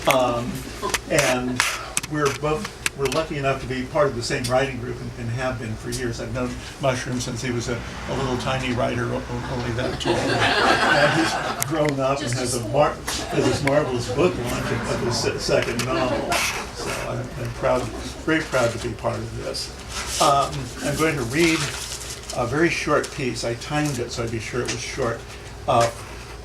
And we're lucky enough to be part of the same writing group and have been for years. I've known Mushroom since he was a little tiny writer, only that tall. And he's grown up and has this marvelous book launch of his second novel. So I'm very proud to be part of this. I'm going to read a very short piece. I timed it so I'd be sure it was short,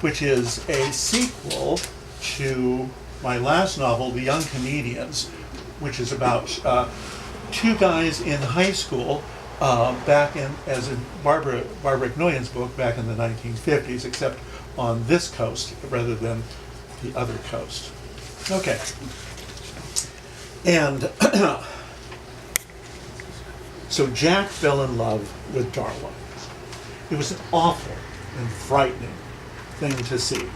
which is a sequel to my last novel, The Young Comedians, which is about two guys in high school as in Barbara Knoyan's book, back in the 1950s, except on this coast rather than the other coast. Okay. And so Jack fell in love with Darla. It was an awful and frightening thing to see.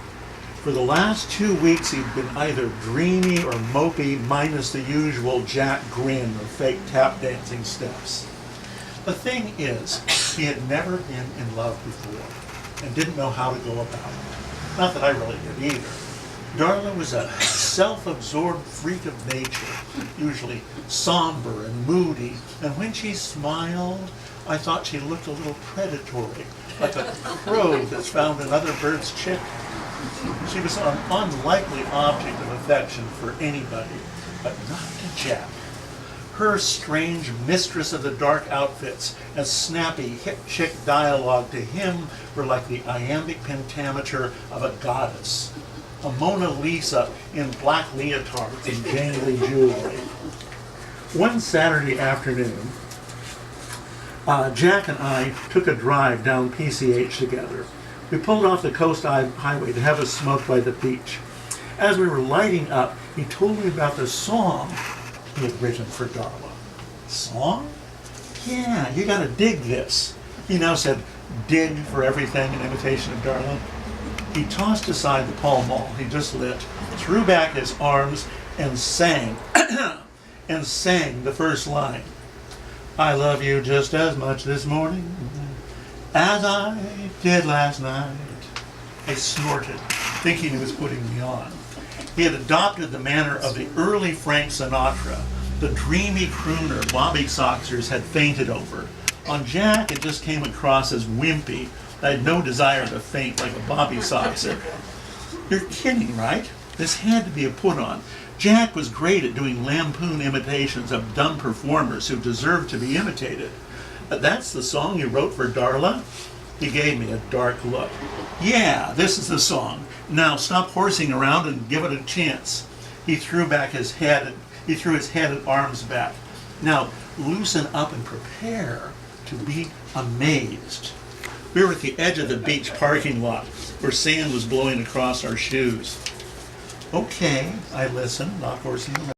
For the last 2 weeks, he'd been either dreamy or mopey, minus the usual Jack grin or fake tap dancing steps. The thing is, he had never been in love before and didn't know how to go about it. Not that I really did either. Darla was a self-absorbed freak of nature, usually somber and moody, and when she smiled, I thought she looked a little predatory, like a crow that's found another bird's chicken. She was an unlikely object of affection for anybody, but not to Jack. Her strange mistress of the dark outfits and snappy hip chick dialogue to him were like the iambic pentameter of a goddess, a Mona Lisa in black leotards and jangly jewelry. One Saturday afternoon, Jack and I took a drive down PCH together. We pulled off the coast highway to have a smoke by the beach. As we were lighting up, he told me about the song he had written for Darla. Song? Yeah, you gotta dig this. He now said, dig for everything in imitation of Darla. He tossed aside the Pall Mall he just lit, threw back his arms, and sang, and sang the first line. I love you just as much this morning as I did last night. I snorted, thinking he was putting me on. He had adopted the manner of the early Frank Sinatra, the dreamy crooner Bobby Soxers had fainted over. On Jack, it just came across as wimpy. I had no desire to faint like a Bobby Soxer. You're kidding, right? This had to be a put-on. Jack was great at doing lampoon imitations of dumb performers who deserved to be imitated. That's the song you wrote for Darla? He gave me a dark look. Yeah, this is the song. Now stop horsing around and give it a chance. He threw his head and arms back. Now loosen up and prepare to be amazed. We were at the edge of the beach parking lot where sand was blowing across our shoes. Okay, I listened, not horsing around.